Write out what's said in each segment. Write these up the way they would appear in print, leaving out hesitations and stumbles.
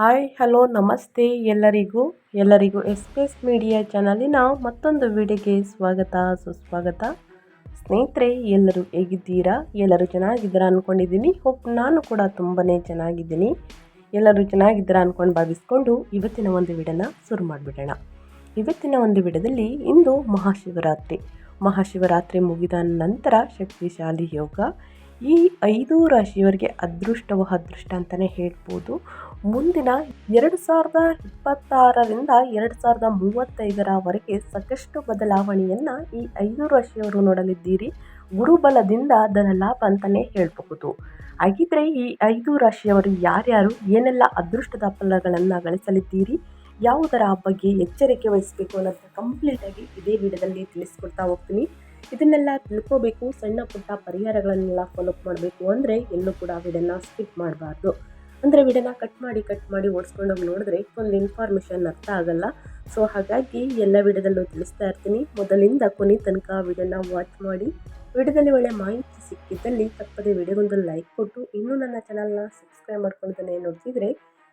Hi hello ನಮಸ್ತೆ ಎಲ್ಲರಿಗೂ S media ಚಾನಲಿನ ಮತ್ತೊಂದು ವಿಡಿಯೋಗೆ ಸ್ವಾಗತ ಸುಸ್ವಾಗತ. ಸ್ನೇಹಿತರೆ, ಎಲ್ಲರೂ ಹೇಗಿದ್ದೀರಾ? ಎಲ್ಲರೂ ಚೆನ್ನಾಗಿದ್ದೀರಾ ಅಂದ್ಕೊಂಡಿದ್ದೀನಿ. ನಾನು ಕೂಡ ತುಂಬಾ ಚೆನ್ನಾಗಿದ್ದೀನಿ. ಎಲ್ಲರೂ ಚೆನ್ನಾಗಿದ್ದೀರಾ ಅಂದ್ಕೊಂಡು ಭಾವಿಸ್ಕೊಂಡು ಇವತ್ತಿನ ಒಂದು ವಿಡಿಯೋನ ಶುರು ಮಾಡಿಬಿಡೋಣ. ಇವತ್ತಿನ ಒಂದು ವಿಡಿಯೋದಲ್ಲಿ ಇಂದು ಮಹಾಶಿವರಾತ್ರಿ ಮುಗಿದ ನಂತರ ಶಕ್ತಿಶಾಲಿ ಯೋಗ. ಈ 5 ರಾಶಿಯವರಿಗೆ ಅದೃಷ್ಟ ಅಂತಲೇ ಹೇಳ್ಬೋದು. ಮುಂದಿನ 2026ರಿಂದ 2035ರವರೆಗೆ ಸಾಕಷ್ಟು ಬದಲಾವಣೆಯನ್ನು ಈ 5 ರಾಶಿಯವರು ನೋಡಲಿದ್ದೀರಿ. ಗುರುಬಲದಿಂದ ಧನಲಾಭ ಅಂತಲೇ ಹೇಳಬಹುದು. ಹಾಗಿದ್ರೆ ಈ 5 ರಾಶಿಯವರು ಯಾರ್ಯಾರು ಏನೆಲ್ಲ ಅದೃಷ್ಟದ ಫಲಗಳನ್ನು ಗಳಿಸಲಿದ್ದೀರಿ, ಯಾವುದರ ಬಗ್ಗೆ ಎಚ್ಚರಿಕೆ ವಹಿಸಬೇಕು ಅನ್ನೋದನ್ನ ಕಂಪ್ಲೀಟಾಗಿ ಇದೇ ವಿಡಿಯೋದಲ್ಲಿ ತಿಳಿಸ್ಕೊಡ್ತಾ ಹೋಗ್ತೀನಿ. ಇದನ್ನೆಲ್ಲ ತಿಳ್ಕೋಬೇಕು, ಸಣ್ಣ ಪುಟ್ಟ ಪರಿಹಾರಗಳನ್ನೆಲ್ಲ ಫಾಲೋ ಮಾಡಬೇಕು ಅಂದರೆ ಎಲ್ಲೂ ಕೂಡ ವಿಡಿಯೋನ ಸ್ಕಿಪ್ ಮಾಡಬಾರ್ದು. ಅಂದರೆ ವಿಡಿಯೋನ ಕಟ್ ಮಾಡಿ ಓಡಿಸ್ಕೊಂಡೋಗಿ ನೋಡಿದ್ರೆ ಒಂದು ಇನ್ಫಾರ್ಮೇಷನ್ ಅರ್ಥ ಆಗಲ್ಲ. ಸೊ ಹಾಗಾಗಿ ಎಲ್ಲ ವಿಡಿಯೋದಲ್ಲೂ ತಿಳಿಸ್ತಾ ಇರ್ತೀನಿ. ಮೊದಲಿಂದ ಕೊನೆ ತನಕ ವಿಡಿಯೋನ ವಾಚ್ ಮಾಡಿ. ವಿಡಿಯೋದಲ್ಲಿ ಒಳ್ಳೆ ಮಾಹಿತಿ ಸಿಕ್ಕಿದ್ದಲ್ಲಿ ತಪ್ಪದೆ ವಿಡಿಯೋಗೊಂದು ಲೈಕ್ ಕೊಟ್ಟು, ಇನ್ನೂ ನನ್ನ ಚಾನಲ್ನ ಸಬ್ಸ್ಕ್ರೈಬ್ ಮಾಡ್ಕೊಳ್ತಾನೆ ನೋಡ್ತಿದ್ರೆ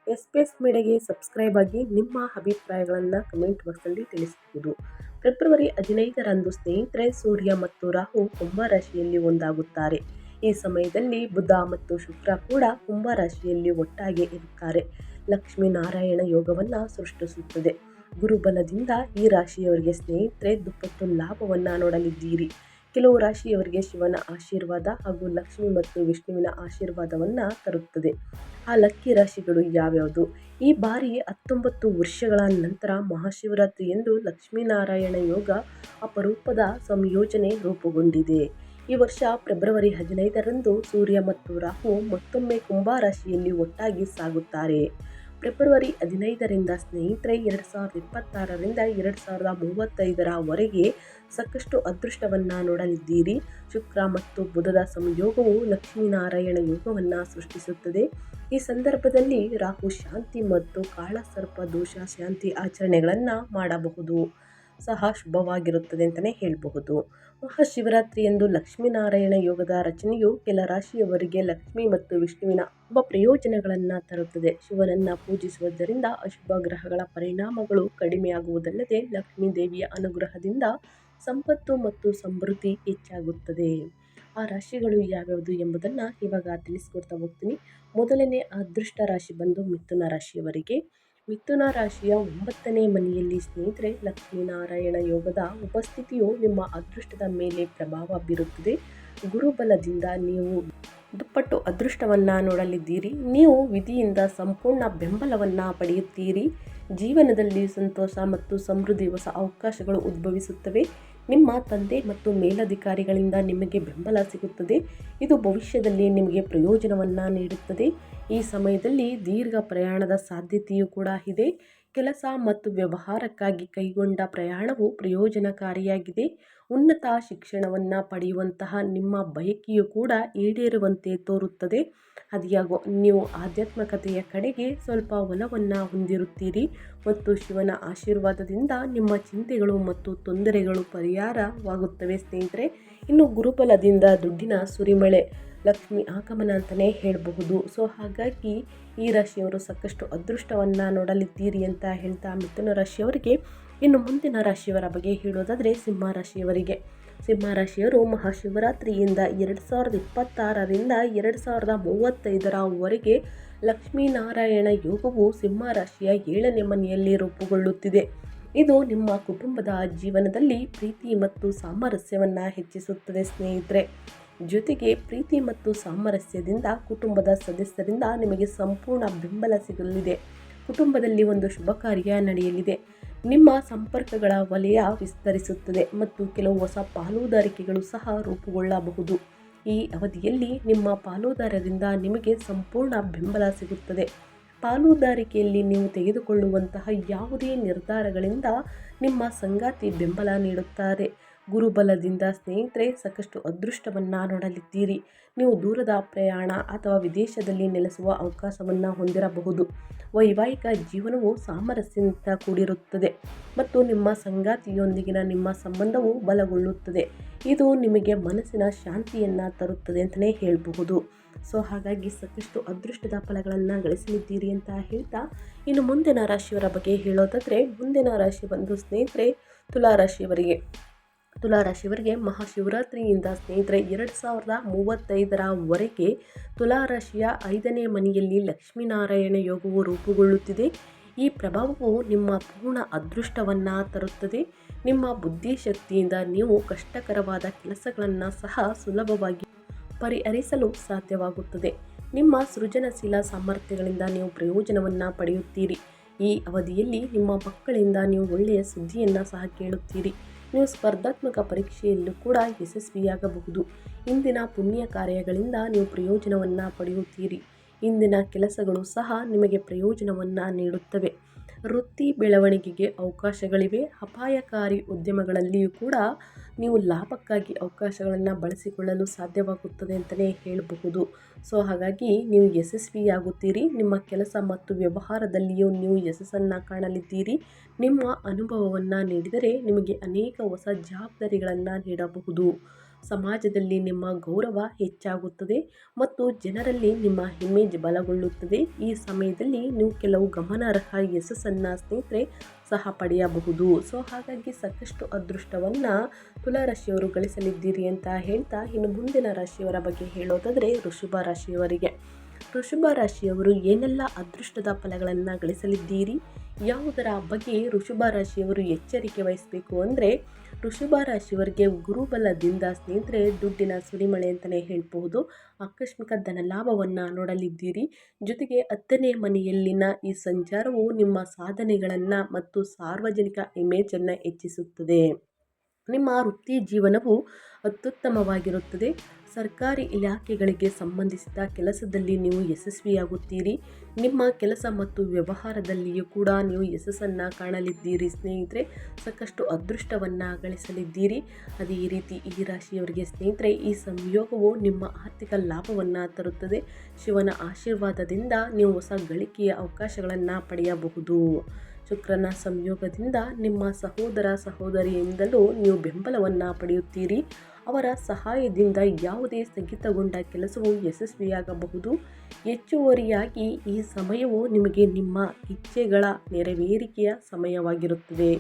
ಎಸ್ ಮೀಡಿಯಾಗೆ ಸಬ್ಸ್ಕ್ರೈಬ್ ಆಗಿ ನಿಮ್ಮ ಅಭಿಪ್ರಾಯಗಳನ್ನು ಕಮೆಂಟ್ ಬಾಕ್ಸಲ್ಲಿ ತಿಳಿಸಬಹುದು. ಫೆಬ್ರವರಿ 15ರಂದು ಸ್ನೇಹಿತರೆ, ಸೂರ್ಯ ಮತ್ತು ರಾಹು ಕುಂಭ ರಾಶಿಯಲ್ಲಿ ಒಂದಾಗುತ್ತಾರೆ. ಈ ಸಮಯದಲ್ಲಿ ಬುಧ ಮತ್ತು ಶುಕ್ರ ಕೂಡ ಕುಂಭ ರಾಶಿಯಲ್ಲಿ ಒಟ್ಟಾಗಿ ಇರುತ್ತಾರೆ. ಲಕ್ಷ್ಮೀನಾರಾಯಣ ಯೋಗವನ್ನು ಸೃಷ್ಟಿಸುತ್ತದೆ. ಗುರುಬಲದಿಂದ ಈ ರಾಶಿಯವರಿಗೆ ಸ್ನೇಹಿತರೆ ದುಪ್ಪಟ್ಟು ಲಾಭವನ್ನು ನೋಡಲಿದ್ದೀರಿ. ಕೆಲವು ರಾಶಿಯವರಿಗೆ ಶಿವನ ಆಶೀರ್ವಾದ ಹಾಗೂ ಲಕ್ಷ್ಮಿ ಮತ್ತು ವಿಷ್ಣುವಿನ ಆಶೀರ್ವಾದವನ್ನು ತರುತ್ತದೆ. ಆ ಲಕ್ಕಿ ರಾಶಿಗಳು ಯಾವ್ಯಾವುದು? ಈ ಬಾರಿ 19 ವರ್ಷಗಳ ನಂತರ ಮಹಾಶಿವರಾತ್ರಿ ಎಂದು ಲಕ್ಷ್ಮೀನಾರಾಯಣ ಯೋಗ ಅಪರೂಪದ ಸಂಯೋಜನೆ ರೂಪುಗೊಂಡಿದೆ. ಈ ವರ್ಷ ಫೆಬ್ರವರಿ 15ರಂದು ಸೂರ್ಯ ಮತ್ತು ರಾಹು ಮತ್ತೊಮ್ಮೆ ಕುಂಭ ರಾಶಿಯಲ್ಲಿ ಒಟ್ಟಾಗಿ ಸಾಗುತ್ತಾರೆ. ಫೆಬ್ರವರಿ 15ರಿಂದ ಸ್ನೇಹಿತರೆ 2026ರಿಂದ 2035ರವರೆಗೆ ಸಾಕಷ್ಟು ಅದೃಷ್ಟವನ್ನು ನೋಡಲಿದ್ದೀರಿ. ಶುಕ್ರ ಮತ್ತು ಬುಧದ ಸಂಯೋಗವು ಲಕ್ಷ್ಮೀನಾರಾಯಣ ಯೋಗವನ್ನು ಸೃಷ್ಟಿಸುತ್ತದೆ. ಈ ಸಂದರ್ಭದಲ್ಲಿ ರಾಹು ಶಾಂತಿ ಮತ್ತು ಕಾಳಸರ್ಪ ದೋಷ ಶಾಂತಿ ಆಚರಣೆಗಳನ್ನು ಮಾಡಬಹುದು. ಸಹ ಶುಭವಾಗಿರುತ್ತದೆ ಅಂತಲೇ ಹೇಳಬಹುದು. ಮಹಾಶಿವರಾತ್ರಿ ಎಂದು ಲಕ್ಷ್ಮೀನಾರಾಯಣ ಯೋಗದ ರಚನೆಯು ಕೆಲ ರಾಶಿಯವರಿಗೆ ಲಕ್ಷ್ಮಿ ಮತ್ತು ವಿಷ್ಣುವಿನ ಶುಭ ಪ್ರಯೋಜನಗಳನ್ನು ತರುತ್ತದೆ. ಶಿವನನ್ನು ಪೂಜಿಸುವುದರಿಂದ ಅಶುಭ ಗ್ರಹಗಳ ಪರಿಣಾಮಗಳು ಕಡಿಮೆಯಾಗುವುದಲ್ಲದೆ ಲಕ್ಷ್ಮೀ ದೇವಿಯ ಅನುಗ್ರಹದಿಂದ ಸಂಪತ್ತು ಮತ್ತು ಸಮೃದ್ಧಿ ಹೆಚ್ಚಾಗುತ್ತದೆ. ಆ ರಾಶಿಗಳು ಯಾವ್ಯಾವುದು ಎಂಬುದನ್ನು ಇವಾಗ ತಿಳಿಸ್ಕೊಡ್ತಾ ಹೋಗ್ತೀನಿ. ಮೊದಲನೇ ಅದೃಷ್ಟ ರಾಶಿ ಬಂದು ಮಿಥುನ ರಾಶಿಯವರಿಗೆ. ಮಿಥುನ ರಾಶಿಯ 9ನೇ ಮನೆಯಲ್ಲಿ ಸ್ನೇಹಿತರೆ ಲಕ್ಷ್ಮೀನಾರಾಯಣ ಯೋಗದ ಉಪಸ್ಥಿತಿಯು ನಿಮ್ಮ ಅದೃಷ್ಟದ ಮೇಲೆ ಪ್ರಭಾವ ಬೀರುತ್ತದೆ. ಗುರುಬಲದಿಂದ ನೀವು ದುಪ್ಪಟ್ಟು ಅದೃಷ್ಟವನ್ನು ನೋಡಲಿದ್ದೀರಿ. ನೀವು ವಿಧಿಯಿಂದ ಸಂಪೂರ್ಣ ಬೆಂಬಲವನ್ನು ಪಡೆಯುತ್ತೀರಿ. ಜೀವನದಲ್ಲಿ ಸಂತೋಷ ಮತ್ತು ಸಮೃದ್ಧಿ ಹೊಸ ಅವಕಾಶಗಳು ಉದ್ಭವಿಸುತ್ತವೆ. ನಿಮ್ಮ ತಂದೆ ಮತ್ತು ಮೇಲಧಿಕಾರಿಗಳಿಂದ ನಿಮಗೆ ಬೆಂಬಲ ಸಿಗುತ್ತದೆ. ಇದು ಭವಿಷ್ಯದಲ್ಲಿ ನಿಮಗೆ ಪ್ರಯೋಜನವನ್ನು ನೀಡುತ್ತದೆ. ಈ ಸಮಯದಲ್ಲಿ ದೀರ್ಘ ಪ್ರಯಾಣದ ಸಾಧ್ಯತೆಯೂ ಕೂಡ ಇದೆ. ಕೆಲಸ ಮತ್ತು ವ್ಯವಹಾರಕ್ಕಾಗಿ ಕೈಗೊಂಡ ಪ್ರಯಾಣವು ಪ್ರಯೋಜನಕಾರಿಯಾಗಿದೆ. ಉನ್ನತ ಶಿಕ್ಷಣವನ್ನು ಪಡೆಯುವಂತಹ ನಿಮ್ಮ ಬಯಕೆಯೂ ಕೂಡ ಈಡೇರುವಂತೆ ತೋರುತ್ತದೆ. ಅದ್ಯಾಗೋ ನೀವು ಆಧ್ಯಾತ್ಮಿಕತೆಯ ಕಡೆಗೆ ಸ್ವಲ್ಪ ಒಲವನ್ನು ಹೊಂದಿರುತ್ತೀರಿ ಮತ್ತು ಶಿವನ ಆಶೀರ್ವಾದದಿಂದ ನಿಮ್ಮ ಚಿಂತೆಗಳು ಮತ್ತು ತೊಂದರೆಗಳು ಪರಿಹಾರವಾಗುತ್ತವೆ ಸ್ನೇಹಿತರೆ. ಇನ್ನು ಗುರುಬಲದಿಂದ ದುಡ್ಡಿನ ಸುರಿಮಳೆ, ಲಕ್ಷ್ಮಿ ಆಗಮನ ಅಂತಲೇ ಹೇಳಬಹುದು. ಸೊ ಹಾಗಾಗಿ ಈ ರಾಶಿಯವರು ಸಾಕಷ್ಟು ಅದೃಷ್ಟವನ್ನು ನೋಡಲಿದ್ದೀರಿ ಅಂತ ಹೇಳ್ತಾ ಮಿಥುನ ರಾಶಿಯವರಿಗೆ. ಇನ್ನು ಮುಂದಿನ ರಾಶಿಯವರ ಬಗ್ಗೆ ಹೇಳೋದಾದರೆ ಸಿಂಹರಾಶಿಯವರು ಮಹಾಶಿವರಾತ್ರಿಯಿಂದ 2026ರಿಂದ 2035ರವರೆಗೆ ಲಕ್ಷ್ಮೀನಾರಾಯಣ ಯೋಗವು ಸಿಂಹರಾಶಿಯ 7ನೇ ಮನೆಯಲ್ಲಿ ರೂಪುಗೊಳ್ಳುತ್ತಿದೆ. ಇದು ನಿಮ್ಮ ಕುಟುಂಬದ ಜೀವನದಲ್ಲಿ ಪ್ರೀತಿ ಮತ್ತು ಸಾಮರಸ್ಯವನ್ನು ಹೆಚ್ಚಿಸುತ್ತದೆ ಸ್ನೇಹಿತರೆ. ಜೊತೆಗೆ ಪ್ರೀತಿ ಮತ್ತು ಸಾಮರಸ್ಯದಿಂದ ಕುಟುಂಬದ ಸದಸ್ಯರಿಂದ ನಿಮಗೆ ಸಂಪೂರ್ಣ ಬೆಂಬಲ ಸಿಗಲಿದೆ. ಕುಟುಂಬದಲ್ಲಿ ಒಂದು ಶುಭ ಕಾರ್ಯ ನಡೆಯಲಿದೆ. ನಿಮ್ಮ ಸಂಪರ್ಕಗಳ ವಲಯ ವಿಸ್ತರಿಸುತ್ತದೆ ಮತ್ತು ಕೆಲವು ಹೊಸ ಪಾಲುದಾರಿಕೆಗಳು ಸಹ ರೂಪುಗೊಳ್ಳಬಹುದು. ಈ ಅವಧಿಯಲ್ಲಿ ನಿಮ್ಮ ಪಾಲುದಾರರಿಂದ ನಿಮಗೆ ಸಂಪೂರ್ಣ ಬೆಂಬಲ ಸಿಗುತ್ತದೆ. ಪಾಲುದಾರಿಕೆಯಲ್ಲಿ ನೀವು ತೆಗೆದುಕೊಳ್ಳುವಂತಹ ಯಾವುದೇ ನಿರ್ಧಾರಗಳಿಂದ ನಿಮ್ಮ ಸಂಗಾತಿ ಬೆಂಬಲ ನೀಡುತ್ತಾರೆ. ಗುರುಬಲದಿಂದ ಸ್ನೇಹಿತರೆ ಸಾಕಷ್ಟು ಅದೃಷ್ಟವನ್ನು ನೋಡಲಿದ್ದೀರಿ. ನೀವು ದೂರದ ಪ್ರಯಾಣ ಅಥವಾ ವಿದೇಶದಲ್ಲಿ ನೆಲೆಸುವ ಅವಕಾಶವನ್ನು ಹೊಂದಿರಬಹುದು. ವೈವಾಹಿಕ ಜೀವನವು ಸಾಮರಸ್ಯದಿಂದ ಕೂಡಿರುತ್ತದೆ ಮತ್ತು ನಿಮ್ಮ ಸಂಗಾತಿಯೊಂದಿಗಿನ ನಿಮ್ಮ ಸಂಬಂಧವು ಬಲಗೊಳ್ಳುತ್ತದೆ. ಇದು ನಿಮಗೆ ಮನಸ್ಸಿನ ಶಾಂತಿಯನ್ನು ತರುತ್ತದೆ ಅಂತಲೇ ಹೇಳಬಹುದು. ಸೊ ಹಾಗಾಗಿ ಸಾಕಷ್ಟು ಅದೃಷ್ಟದ ಫಲಗಳನ್ನು ಗಳಿಸಲಿದ್ದೀರಿ ಅಂತ ಹೇಳ್ತಾ, ಇನ್ನು ಮುಂದಿನ ರಾಶಿಯವರ ಬಗ್ಗೆ ಹೇಳೋದಾದರೆ, ಮುಂದಿನ ರಾಶಿ ಬಂದು ಸ್ನೇಹಿತರೆ ತುಲಾರಾಶಿಯವರಿಗೆ ಮಹಾಶಿವರಾತ್ರಿಯಿಂದ ಸ್ನೇಹಿತರೆ 2035 ತುಲಾರಾಶಿಯ 5ನೇ ಮನೆಯಲ್ಲಿ ಲಕ್ಷ್ಮೀನಾರಾಯಣ ಯೋಗವು ರೂಪುಗೊಳ್ಳುತ್ತಿದೆ. ಈ ಪ್ರಭಾವವು ನಿಮ್ಮ ಪೂರ್ಣ ಅದೃಷ್ಟವನ್ನು ತರುತ್ತದೆ. ನಿಮ್ಮ ಬುದ್ಧಿಶಕ್ತಿಯಿಂದ ನೀವು ಕಷ್ಟಕರವಾದ ಕೆಲಸಗಳನ್ನು ಸಹ ಸುಲಭವಾಗಿ ಪರಿಹರಿಸಲು ಸಾಧ್ಯವಾಗುತ್ತದೆ. ನಿಮ್ಮ ಸೃಜನಶೀಲ ಸಾಮರ್ಥ್ಯಗಳಿಂದ ನೀವು ಪ್ರಯೋಜನವನ್ನು ಪಡೆಯುತ್ತೀರಿ. ಈ ಅವಧಿಯಲ್ಲಿ ನಿಮ್ಮ ಮಕ್ಕಳಿಂದ ನೀವು ಒಳ್ಳೆಯ ಸುದ್ದಿಯನ್ನು ಸಹ ಕೇಳುತ್ತೀರಿ. ನೀವು ಸ್ಪರ್ಧಾತ್ಮಕ ಪರೀಕ್ಷೆಯಲ್ಲೂ ಕೂಡ ಯಶಸ್ವಿಯಾಗಬಹುದು. ಇಂದಿನ ಪುಣ್ಯ ಕಾರ್ಯಗಳಿಂದ ನೀವು ಪ್ರಯೋಜನವನ್ನು ಪಡೆಯುತ್ತೀರಿ. ಇಂದಿನ ಕೆಲಸಗಳು ಸಹ ನಿಮಗೆ ಪ್ರಯೋಜನವನ್ನು ನೀಡುತ್ತವೆ. ವೃತ್ತಿ ಬೆಳವಣಿಗೆಗೆ ಅವಕಾಶಗಳಿವೆ. ಅಪಾಯಕಾರಿ ಉದ್ಯಮಗಳಲ್ಲಿಯೂ ಕೂಡ ನೀವು ಲಾಭಕ್ಕಾಗಿ ಅವಕಾಶಗಳನ್ನು ಬಳಸಿಕೊಳ್ಳಲು ಸಾಧ್ಯವಾಗುತ್ತದೆ ಅಂತಲೇ ಹೇಳಬಹುದು. ಸೊ ಹಾಗಾಗಿ ನೀವು ಯಶಸ್ವಿಯಾಗುತ್ತೀರಿ. ನಿಮ್ಮ ಕೆಲಸ ಮತ್ತು ವ್ಯವಹಾರದಲ್ಲಿಯೂ ನೀವು ಯಶಸ್ಸನ್ನು ಕಾಣಲಿದ್ದೀರಿ. ನಿಮ್ಮ ಅನುಭವವನ್ನು ನೀಡಿದರೆ ನಿಮಗೆ ಅನೇಕ ಹೊಸ ಜವಾಬ್ದಾರಿಗಳನ್ನು ನೀಡಬಹುದು. ಸಮಾಜದಲ್ಲಿ ನಿಮ್ಮ ಗೌರವ ಹೆಚ್ಚಾಗುತ್ತದೆ ಮತ್ತು ಜನರಲ್ಲಿ ನಿಮ್ಮ ಇಮೇಜ್ ಬಲಗೊಳ್ಳುತ್ತದೆ. ಈ ಸಮಯದಲ್ಲಿ ನೀವು ಕೆಲವು ಗಮನಾರ್ಹ ಯಶಸ್ಸನ್ನು ಸ್ನೇಹಿತರೆ ಸಹ ಪಡೆಯಬಹುದು. ಸೊ ಹಾಗಾಗಿ ಸಾಕಷ್ಟು ಅದೃಷ್ಟವನ್ನು ತುಲಾರಾಶಿಯವರು ಗಳಿಸಲಿದ್ದೀರಿ ಅಂತ ಹೇಳ್ತಾ, ಇನ್ನು ಮುಂದಿನ ರಾಶಿಯವರ ಬಗ್ಗೆ ಹೇಳೋದಾದರೆ ವೃಷಭ ರಾಶಿಯವರು ಏನೆಲ್ಲ ಅದೃಷ್ಟದ ಫಲಗಳನ್ನು ಗಳಿಸಲಿದ್ದೀರಿ, ಯಾವುದರ ಬಗ್ಗೆ ವೃಷಭ ರಾಶಿಯವರು ಎಚ್ಚರಿಕೆ ವಹಿಸಬೇಕು ಅಂದರೆ, ವೃಷಭ ರಾಶಿಯವರಿಗೆ ಗುರುಬಲದಿಂದ ಸ್ನೇಹಿತರೆ ದುಡ್ಡಿನ ಸುರಿಮಳೆ ಅಂತಲೇ ಹೇಳ್ಬಹುದು. ಆಕಸ್ಮಿಕ ಧನ ಲಾಭವನ್ನು ನೋಡಲಿದ್ದೀರಿ. ಜೊತೆಗೆ 10ನೇ ಮನೆಯಲ್ಲಿನ ಈ ಸಂಚಾರವು ನಿಮ್ಮ ಸಾಧನೆಗಳನ್ನು ಮತ್ತು ಸಾರ್ವಜನಿಕ ಇಮೇಜನ್ನು ಹೆಚ್ಚಿಸುತ್ತದೆ. ನಿಮ್ಮ ವೃತ್ತಿ ಜೀವನವು ಅತ್ಯುತ್ತಮವಾಗಿರುತ್ತದೆ. ಸರ್ಕಾರಿ ಇಲಾಖೆಗಳಿಗೆ ಸಂಬಂಧಿಸಿದ ಕೆಲಸದಲ್ಲಿ ನೀವು ಯಶಸ್ವಿಯಾಗುತ್ತೀರಿ. ನಿಮ್ಮ ಕೆಲಸ ಮತ್ತು ವ್ಯವಹಾರದಲ್ಲಿಯೂ ಕೂಡ ನೀವು ಯಶಸ್ಸನ್ನು ಕಾಣಲಿದ್ದೀರಿ. ಸ್ನೇಹಿತರೆ ಸಾಕಷ್ಟು ಅದೃಷ್ಟವನ್ನು ಗಳಿಸಲಿದ್ದೀರಿ. ಅದೇ ರೀತಿ ಈ ರಾಶಿಯವರಿಗೆ ಸ್ನೇಹಿತರೆ ಈ ಸಂಯೋಗವು ನಿಮ್ಮ ಆರ್ಥಿಕ ಲಾಭವನ್ನು ತರುತ್ತದೆ. ಶಿವನ ಆಶೀರ್ವಾದದಿಂದ ನೀವು ಹೊಸ ಗಳಿಕೆಯ ಅವಕಾಶಗಳನ್ನು ಪಡೆಯಬಹುದು. ಶುಕ್ರನ ಸಂಯೋಗದಿಂದ ನಿಮ್ಮ ಸಹೋದರಿಯಿಂದಲೂ ನೀವು ಬೆಂಬಲವನ್ನು ಪಡೆಯುತ್ತೀರಿ. ಅವರ ಸಹಾಯದಿಂದ ಯಾವುದೇ ಸ್ಥಗಿತಗೊಂಡ ಕೆಲಸವು ಯಶಸ್ವಿಯಾಗಬಹುದು. ಹೆಚ್ಚುವರಿಯಾಗಿ ಈ ಸಮಯವು ನಿಮಗೆ ನಿಮ್ಮ ಇಚ್ಛೆಗಳ ನೆರವೇರಿಕೆಯ ಸಮಯವಾಗಿರುತ್ತದೆ.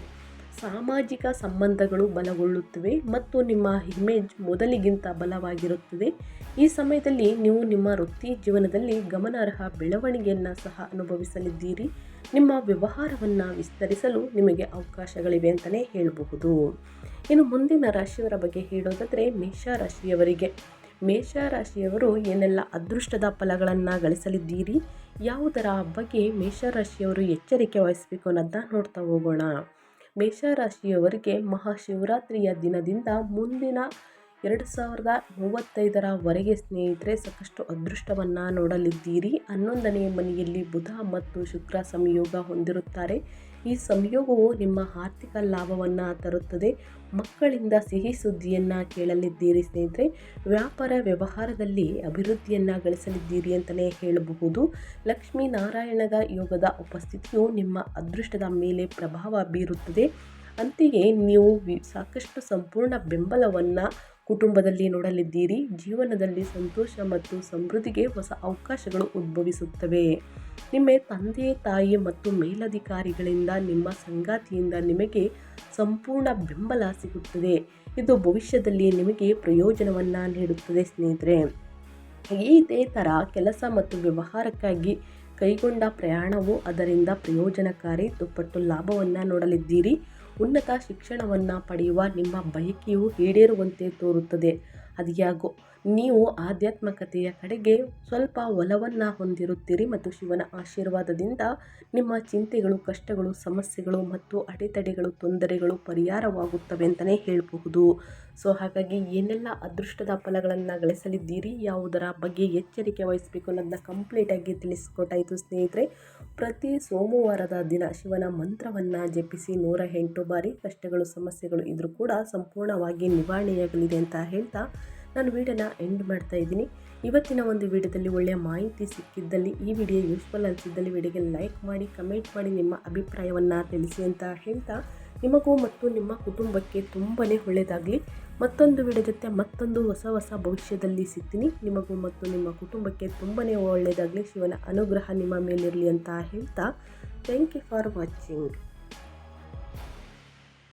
ಸಾಮಾಜಿಕ ಸಂಬಂಧಗಳು ಬಲಗೊಳ್ಳುತ್ತವೆ ಮತ್ತು ನಿಮ್ಮ ಇಮೇಜ್ ಮೊದಲಿಗಿಂತ ಬಲವಾಗಿರುತ್ತದೆ. ಈ ಸಮಯದಲ್ಲಿ ನೀವು ನಿಮ್ಮ ವೃತ್ತಿ ಜೀವನದಲ್ಲಿ ಗಮನಾರ್ಹ ಬೆಳವಣಿಗೆಯನ್ನು ಸಹ ಅನುಭವಿಸಲಿದ್ದೀರಿ. ನಿಮ್ಮ ವ್ಯವಹಾರವನ್ನು ವಿಸ್ತರಿಸಲು ನಿಮಗೆ ಅವಕಾಶಗಳಿವೆ ಅಂತಲೇ ಹೇಳಬಹುದು. ಇನ್ನು ಮುಂದಿನ ರಾಶಿಯವರ ಬಗ್ಗೆ ಹೇಳೋದಾದರೆ ಮೇಷರಾಶಿಯವರು ಏನೆಲ್ಲ ಅದೃಷ್ಟದ ಫಲಗಳನ್ನು ಗಳಿಸಲಿದ್ದೀರಿ, ಯಾವುದರ ಬಗ್ಗೆ ಮೇಷರಾಶಿಯವರು ಎಚ್ಚರಿಕೆ ವಹಿಸಬೇಕು ಅನ್ನೋದನ್ನ ನೋಡ್ತಾ ಹೋಗೋಣ. ಮೇಷರಾಶಿಯವರಿಗೆ ಮಹಾಶಿವರಾತ್ರಿಯ ದಿನದಿಂದ ಮುಂದಿನ 2035 ಸ್ನೇಹಿತರೆ ಸಾಕಷ್ಟು ಅದೃಷ್ಟವನ್ನು ನೋಡಲಿದ್ದೀರಿ. 11ನೇ ಮನೆಯಲ್ಲಿ ಬುಧ ಮತ್ತು ಶುಕ್ರ ಸಂಯೋಗ ಹೊಂದಿರುತ್ತಾರೆ. ಈ ಸಂಯೋಗವು ನಿಮ್ಮ ಆರ್ಥಿಕ ಲಾಭವನ್ನು ತರುತ್ತದೆ. ಮಕ್ಕಳಿಂದ ಸಿಹಿ ಸುದ್ದಿಯನ್ನು ಕೇಳಲಿದ್ದೀರಿ. ಸ್ನೇಹಿತರೆ ವ್ಯಾಪಾರ ವ್ಯವಹಾರದಲ್ಲಿ ಅಭಿವೃದ್ಧಿಯನ್ನು ಗಳಿಸಲಿದ್ದೀರಿ ಅಂತಲೇ ಹೇಳಬಹುದು. ಲಕ್ಷ್ಮೀನಾರಾಯಣದ ಯೋಗದ ಉಪಸ್ಥಿತಿಯು ನಿಮ್ಮ ಅದೃಷ್ಟದ ಮೇಲೆ ಪ್ರಭಾವ ಬೀರುತ್ತದೆ. ಅಂತೆಯೇ ನೀವು ಸಾಕಷ್ಟು ಸಂಪೂರ್ಣ ಬೆಂಬಲವನ್ನು ಕುಟುಂಬದಲ್ಲಿ ನೋಡಲಿದ್ದೀರಿ. ಜೀವನದಲ್ಲಿ ಸಂತೋಷ ಮತ್ತು ಸಮೃದ್ಧಿಗೆ ಹೊಸ ಅವಕಾಶಗಳು ಉದ್ಭವಿಸುತ್ತವೆ. ನಿಮ್ಮ ತಂದೆ ತಾಯಿ ಮತ್ತು ಮೇಲಧಿಕಾರಿಗಳಿಂದ ನಿಮ್ಮ ಸಂಗಾತಿಯಿಂದ ನಿಮಗೆ ಸಂಪೂರ್ಣ ಬೆಂಬಲ ಸಿಗುತ್ತದೆ. ಇದು ಭವಿಷ್ಯದಲ್ಲಿ ನಿಮಗೆ ಪ್ರಯೋಜನವನ್ನು ನೀಡುತ್ತದೆ. ಸ್ನೇಹಿತರೆ ಇದೇ ಥರ ಕೆಲಸ ಮತ್ತು ವ್ಯವಹಾರಕ್ಕಾಗಿ ಕೈಗೊಂಡ ಪ್ರಯಾಣವು ಅದರಿಂದ ಪ್ರಯೋಜನಕಾರಿ ದುಪ್ಪಟ್ಟು ಲಾಭವನ್ನು ನೋಡಲಿದ್ದೀರಿ. ಉನ್ನತ ಶಿಕ್ಷಣವನ್ನು ಪಡೆಯುವ ನಿಮ್ಮ ಬಯಕೆಯು ಈಡೇರುವಂತೆ ತೋರುತ್ತದೆ. ಅದ್ಯಾಗೋ ನೀವು ಆಧ್ಯಾತ್ಮಿಕತೆಯ ಕಡೆಗೆ ಸ್ವಲ್ಪ ಒಲವನ್ನು ಹೊಂದಿರುತ್ತೀರಿ ಮತ್ತು ಶಿವನ ಆಶೀರ್ವಾದದಿಂದ ನಿಮ್ಮ ಚಿಂತೆಗಳು, ಕಷ್ಟಗಳು, ಸಮಸ್ಯೆಗಳು ಮತ್ತು ಅಡೆತಡೆಗಳು, ತೊಂದರೆಗಳು ಪರಿಹಾರವಾಗುತ್ತವೆ ಅಂತಲೇ ಹೇಳಬಹುದು. ಸೊ ಹಾಗಾಗಿ ಏನೆಲ್ಲ ಅದೃಷ್ಟದ ಫಲಗಳನ್ನು ಗಳಿಸಲಿದ್ದೀರಿ, ಯಾವುದರ ಬಗ್ಗೆ ಎಚ್ಚರಿಕೆ ವಹಿಸಬೇಕು ಅನ್ನೋದನ್ನ ಕಂಪ್ಲೀಟಾಗಿ ತಿಳಿಸ್ಕೊಟ್ಟಾಯಿತು ಸ್ನೇಹಿತರೆ. ಪ್ರತಿ ಸೋಮವಾರದ ದಿನ ಶಿವನ ಮಂತ್ರವನ್ನು ಜಪಿಸಿ 108 ಬಾರಿ. ಕಷ್ಟಗಳು, ಸಮಸ್ಯೆಗಳು ಇದ್ರೂ ಕೂಡ ಸಂಪೂರ್ಣವಾಗಿ ನಿವಾರಣೆಯಾಗಲಿದೆ ಅಂತ ಹೇಳ್ತಾ ನಾನು ವಿಡಿಯೋನ ಎಂಡ್ ಮಾಡ್ತಾ ಇದ್ದೀನಿ. ಇವತ್ತಿನ ಒಂದು ವಿಡಿಯೋದಲ್ಲಿ ಒಳ್ಳೆಯ ಮಾಹಿತಿ ಸಿಕ್ಕಿದ್ದಲ್ಲಿ, ಈ ವಿಡಿಯೋ ಯೂಸ್ಫುಲ್ ಅನಿಸಿದ್ದಲ್ಲಿ ವಿಡಿಯೋಗೆ ಲೈಕ್ ಮಾಡಿ, ಕಮೆಂಟ್ ಮಾಡಿ, ನಿಮ್ಮ ಅಭಿಪ್ರಾಯವನ್ನು ತಿಳಿಸಿ ಅಂತ ಹೇಳ್ತಾ ನಿಮಗೂ ಮತ್ತು ನಿಮ್ಮ ಕುಟುಂಬಕ್ಕೆ ತುಂಬಾ ಒಳ್ಳೆಯದಾಗಲಿ. ಮತ್ತೊಂದು ವಿಡಿಯೋ ಜೊತೆ ಮತ್ತೊಂದು ಹೊಸ ಭವಿಷ್ಯದಲ್ಲಿ ಸಿಗ್ತೀನಿ. ನಿಮಗೂ ಮತ್ತು ನಿಮ್ಮ ಕುಟುಂಬಕ್ಕೆ ತುಂಬಾ ಒಳ್ಳೆಯದಾಗಲಿ. ಶಿವನ ಅನುಗ್ರಹ ನಿಮ್ಮ ಮೇಲಿರಲಿ ಅಂತ ಹೇಳ್ತಾ ಥ್ಯಾಂಕ್ ಯು ಫಾರ್ ವಾಚಿಂಗ್.